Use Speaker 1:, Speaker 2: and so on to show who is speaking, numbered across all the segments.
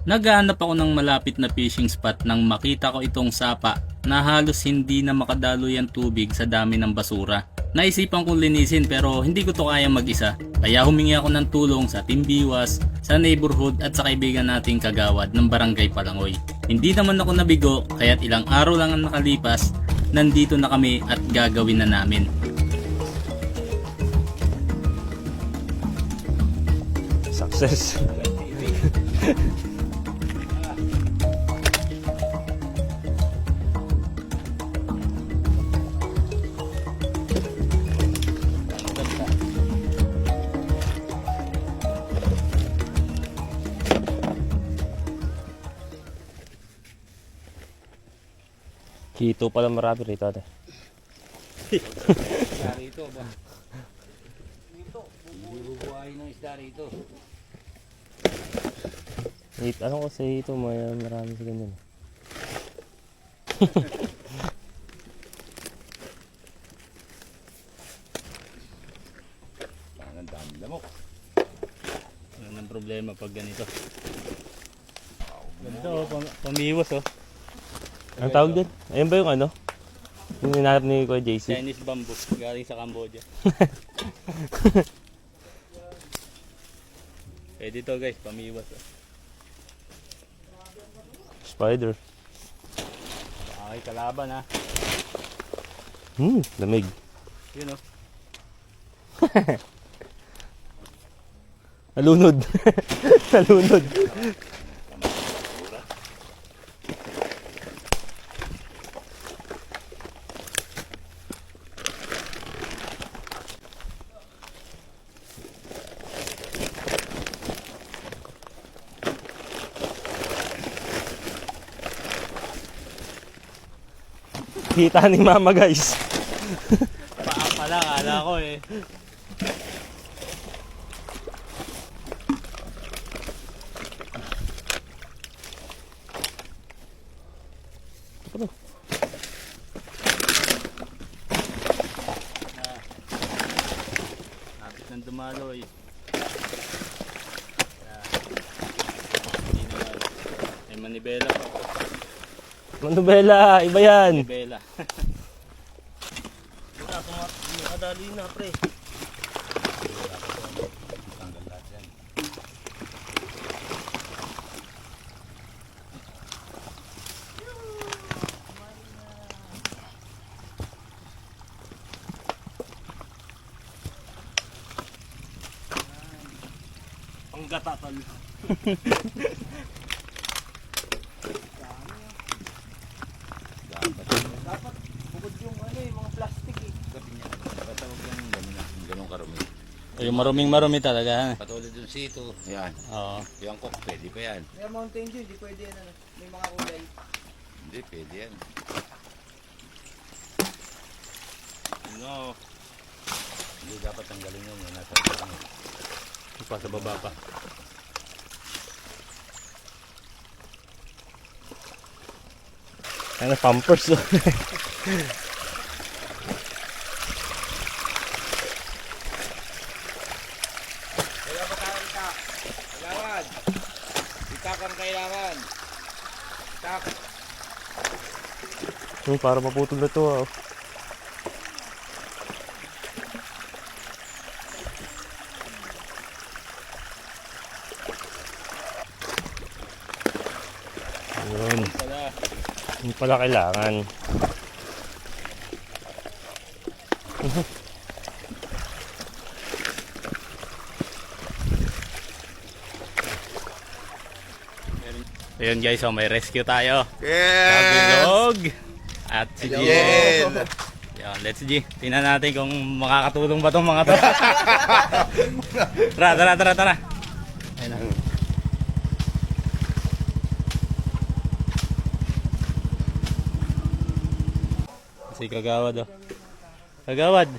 Speaker 1: Naghahanap ako ng malapit na fishing spot nang makita ko itong sapa na halos hindi na makadaloy ang tubig sa dami ng basura. Naisipan kong linisin pero hindi ko to kaya mag-isa. Kaya humingi ako ng tulong sa Team Biwas, sa neighborhood at sa kaibigan nating kagawad ng Barangay Palangoy. Hindi naman ako nabigo kaya't ilang araw lang ang nakalipas, nandito na kami at gagawin na namin.
Speaker 2: Success. Kito pala marami rito ate.
Speaker 3: Isda rito ba? Dito, bubuhayin ng isda rito.
Speaker 2: Ano kasi ito, marami sa ganyan.
Speaker 3: Ang dami lamok.
Speaker 1: Wala nang problema pag ganito. Ganda oh, pamiwas oh.
Speaker 2: Ang tawag din? Ayun ba yung ano? Yung hinahanap ni Kuya JC?
Speaker 1: Chinese bamboo, galing sa Cambodia. Pwede to guys, pamiwas oh.
Speaker 2: Spider.
Speaker 1: Okay, kalaban ha.
Speaker 2: Lamig.
Speaker 1: Yun oh.
Speaker 2: Nalunod. Nalunod. Kita ni Mama guys.
Speaker 1: Paa pala, kala ko eh.
Speaker 2: Ano?
Speaker 1: Lapit ng dumaloy. Hindi naman. May manibela pa.
Speaker 2: Manubela, iba yan.
Speaker 1: Manibela.
Speaker 2: Nakadali na pre.
Speaker 3: Tanggal lahat yan.
Speaker 2: Panggata tol.
Speaker 3: Dapat bukod yung mga plastic eh. Gabi niya. Patawag lang ganun karumi.
Speaker 1: Yung maruming-marumi talaga ha.
Speaker 3: Patulad dun sito. Yan.
Speaker 1: Oo.
Speaker 3: Yung cook, pwede pa yan.
Speaker 4: May Mountain Dew, hindi pwede yan. Ano? May mga kulay.
Speaker 3: Hindi, pwede yan.
Speaker 1: No.
Speaker 3: Hindi dapat tanggalin yun. Yung nasa ano.
Speaker 1: Pa sa baba pa.
Speaker 2: Ano, pampers oh.
Speaker 3: Kaya ba tayo ita? Kailangan. Itak ang kailangan. Itak.
Speaker 2: Para maputol na to ah. Yun.
Speaker 1: Pala.
Speaker 2: Hindi pala kailangan.
Speaker 1: Ayun guys, may rescue tayo.
Speaker 5: Yes!
Speaker 1: Kabilog. At si G.
Speaker 5: Yen!
Speaker 1: Yan, let's G. Tingnan natin kung makakatulong ba tong mga to. Tara. Ayun na. Si Kagawad oh. Kagawad.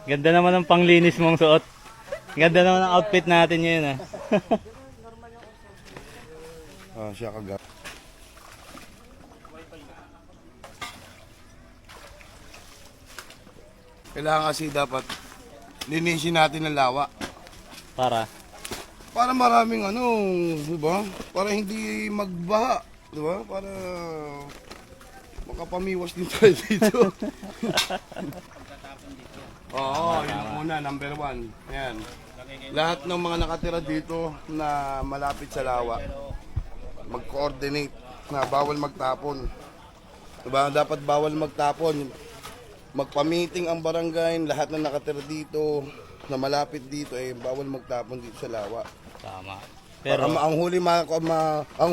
Speaker 1: Ganda naman ng panglinis mong suot. Ganda naman ng outfit natin ngayon ah.
Speaker 5: Siya kagawad. Kailangan kasi dapat linisin natin ang lawa.
Speaker 1: Para
Speaker 5: Para maraming ano, di ba? Para hindi magbaha, di ba? Para makapamiwas din tayo dito. Oo, yun ang una, number 1. Ayan. Lahat ng mga nakatira dito na malapit sa lawa, mag-coordinate na bawal magtapon. Diba? Dapat bawal magtapon. Magpa-meeting ang barangay, lahat na nakatira dito, na malapit dito, bawal magtapon dito sa lawa.
Speaker 1: Tama.
Speaker 5: Pero
Speaker 1: Pero
Speaker 5: ang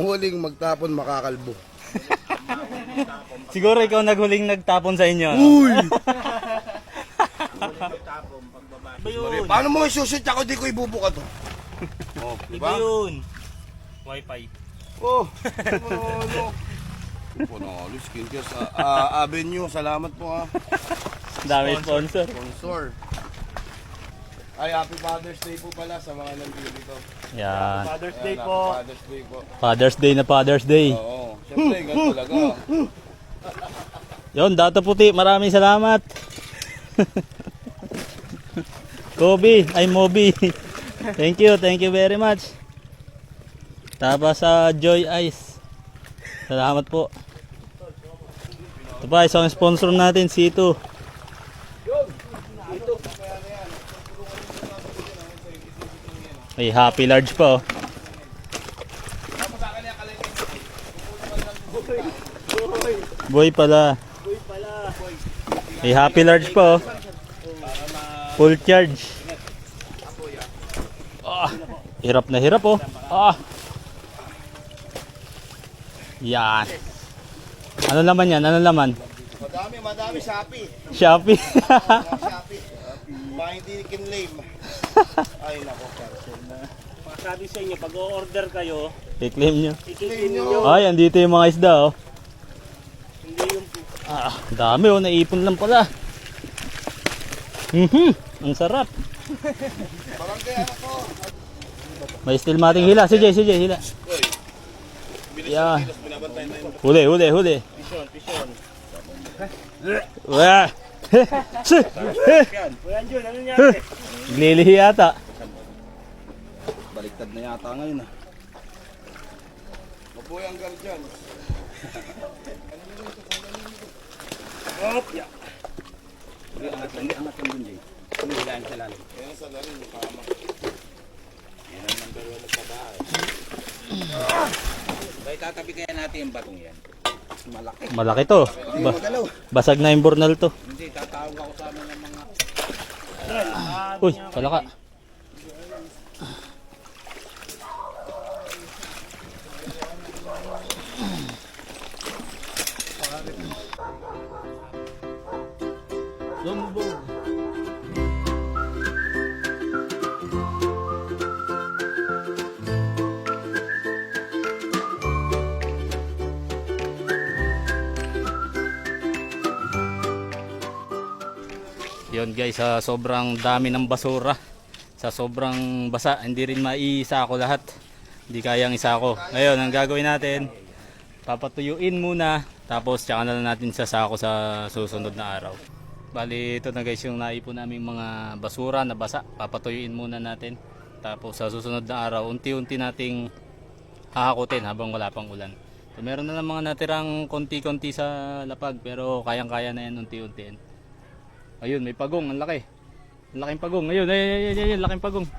Speaker 5: huling magtapon makakalbo.
Speaker 1: siguro ikaw naghuling nagtapon sa inyo.
Speaker 5: Uy!
Speaker 1: Iba yun.
Speaker 5: Paano mo isusut ako, di ko ibubuka to. Oh, di
Speaker 1: Iba
Speaker 5: ba?
Speaker 1: yun. Wi-Fi.
Speaker 5: Oh, ano? Panalo, skincare sa Avenue. Salamat po ha.
Speaker 1: Dami sponsor.
Speaker 5: Sponsor. Ay, happy Father's Day po pala sa mga nandito.
Speaker 1: Yan.
Speaker 2: Father's
Speaker 5: Ayan,
Speaker 2: Day
Speaker 5: happy
Speaker 2: po.
Speaker 5: Father's Day po.
Speaker 1: Father's Day na Father's Day.
Speaker 5: Oo, syempre, ganun talaga.
Speaker 1: Yon, Dato Puti, maraming salamat. Kobe, ay Moby. Thank you very much. Tapos sa Joy Ice. Salamat po. Ito pa, isang sponsor natin, C2. Ay, Happy Large pa oh. Boy pala. May Happy Large pa oh. Full charge. Hirap na hirap oh. Yan. Ano laman yan? Ano laman?
Speaker 5: Madami, Shopee.
Speaker 1: Shopee.
Speaker 5: Shopee. Mga hindi kinlame. Ay, nako, cancel na.
Speaker 2: Sabi sa inyo, pag o-order kayo,
Speaker 1: I-claim nyo.
Speaker 2: i-claim nyo.
Speaker 1: Ay, andito yung mga isda oh.
Speaker 2: Hindi yung
Speaker 1: Dami oh. Naipon lang pala. Ang sarap.
Speaker 5: Barangay, anak ko.
Speaker 1: May still mating hila. Si Jay, hila. Yan. Huli.
Speaker 2: pisyon.
Speaker 1: Wah.
Speaker 2: Kuya Jun, ano nangyari?
Speaker 1: Lilihi yata.
Speaker 3: Baliktad na yata ngayon ah.
Speaker 5: Mabuhay ang guardian.
Speaker 2: Hop, ya.
Speaker 3: Angat lang dun, Jay. Humihilaan sa lalim.
Speaker 5: Yan sa lalim, mukama.
Speaker 3: Yan ang number 1 sa bahay. Bay, tatabi kaya natin yung batong yan. Malaki.
Speaker 1: Malaki to. Basag na yung burnal to.
Speaker 3: Hindi, tatawag ako sa amin ng mga...
Speaker 1: Uy, palaka. Lumbog. Yun guys, sa sobrang dami ng basura, sa sobrang basa, hindi rin maiisa ko lahat. Hindi kayang isa ko. Ngayon, ang gagawin natin, papatuyuin muna, tapos tsaka na lang natin sasako sa susunod na araw. Bali, ito na guys yung naipon naming mga basura na basa. Papatuyuin muna natin. Tapos sa susunod na araw, unti-unti nating hahakutin habang wala pang ulan. So, meron na lang mga natirang konti-konti sa lapag, pero kayang-kaya na yan unti-untiin. Ayun, may pagong, ang laki. Ang laking pagong. Ayun, ayun, laking pagong.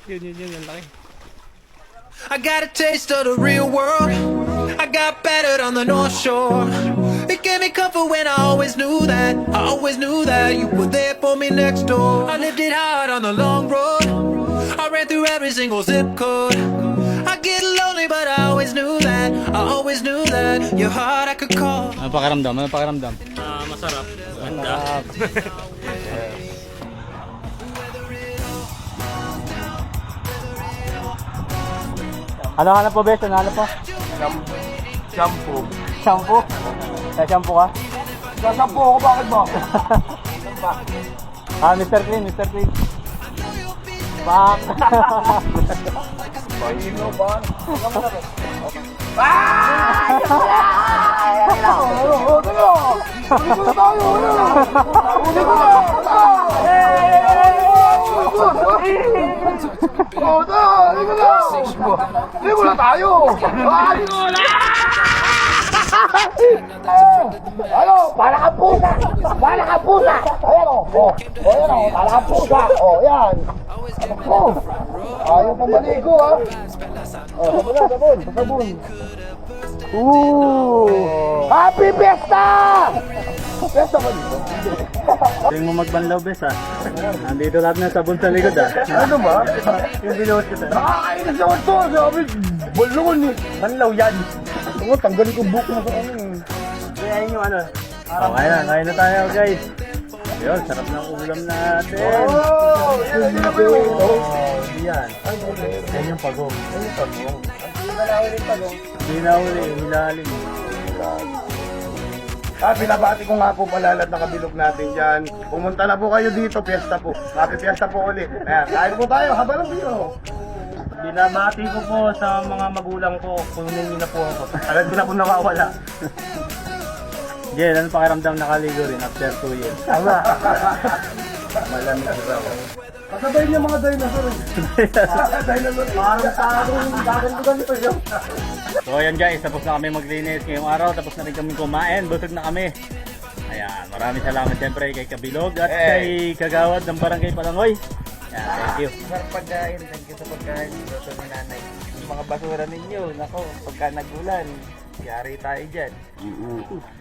Speaker 1: Yun, ang laki.
Speaker 6: I got a taste of the real world. I got battered on the North Shore. It gave me comfort when I always knew that. I always knew that you were there for me next door. I lived it hard on the long road. I ran through every single zip code. I get lonely, but I always knew that. I always knew that your heart I could call.
Speaker 1: Ano pakiramdam?
Speaker 2: Masarap. Ganda.
Speaker 1: Ano hanap po, Bes? Ano hanap po?
Speaker 5: Shampoo.
Speaker 1: Shampoo? Shampoo ka?
Speaker 5: Shampoo ako, bakit ba?
Speaker 1: Mr. Clean. Bak!
Speaker 5: Pahino ba? Oh, ligo na! Ligo na tayo! Ligo na! Ano? Para ka pusa! Para ka pusa! Ayan o! Ayan o! Para ka pusa! Yan! Ayaw pang maligo ha! Sabon na! Sabon! Happy Fiesta! Fiesta ka dito?
Speaker 3: Huwag mo magbanlaw, bes ha. Nandito lahat ng sabon sa likod ha.
Speaker 5: Ano ba?
Speaker 3: Yung binuhos ko tayo.
Speaker 5: Nakakainis naman to! Sabi, balungan eh! Banlaw yan! Oo, tanggalin ko buhok na sa ano eh.
Speaker 3: Kaya yun yung ano. Kain na tayo guys. Yun, sarap ng ulam natin.
Speaker 5: Oh! Yan na po yun!
Speaker 3: Yan. Yan yung pagong. Hindi na uli, hilalim.
Speaker 5: Binabati ko nga po pala lahat ng kabilog natin dyan. Pumunta na po kayo dito, piyesta po. Happy Fiesta po ulit. Ayan, kain po tayo, habang ng video.
Speaker 3: Binabati ko po sa mga magulang ko. Kunin niyo na po ako. Agad ko na po nawawala. Jen, ano pakiramdam nakaligo rin after 2 years?
Speaker 5: Tama.
Speaker 3: Malamig raw.
Speaker 5: Kasabay niya mga dinosaur. Dinosaur. Parang parang gagandugan nito yun.
Speaker 3: So ayan guys, tapos na kami maglinis ngayong araw. Tapos na rin kami kumain. Busog na kami. Ayan, maraming salamat siyempre kay Kabilog at kay Kagawad ng Barangay Palangoy. Ayan, thank you.
Speaker 4: Sarap pagkain. Thank you sa pagkain. Gusto ni nanay. Yung mga basura ninyo, nako, pagka nagulan, yari tayo dyan.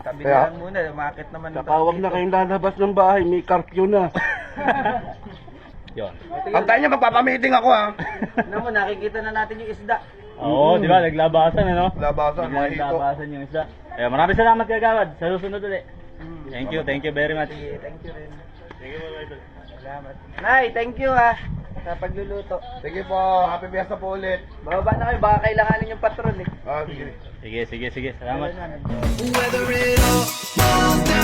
Speaker 4: Tabi na lang muna, umakit naman.
Speaker 5: Huwag na kayong lalabas ng bahay, may curfew na.
Speaker 3: Yun.
Speaker 5: Antayin niya, magpapamiting ako ha.
Speaker 4: Naman, nakikita na natin yung isda.
Speaker 3: Oo, di ba? Naglabasan ano?
Speaker 5: Labasan, mga hito.
Speaker 3: Naglabasan yung isda. Ayan, maraming salamat Kagawad. Sa susunod ulit. Thank you very much.
Speaker 4: Sige, thank you rin.
Speaker 3: Thank you mga idol.
Speaker 4: Salamat. Nay, thank you ha. Sa pagluluto.
Speaker 5: Sige po, happy fiesta po ulit.
Speaker 4: Bababa na kayo, baka kailanganin yung patron eh.
Speaker 5: Sige.
Speaker 3: Sige. Salamat.
Speaker 6: Whether it all falls down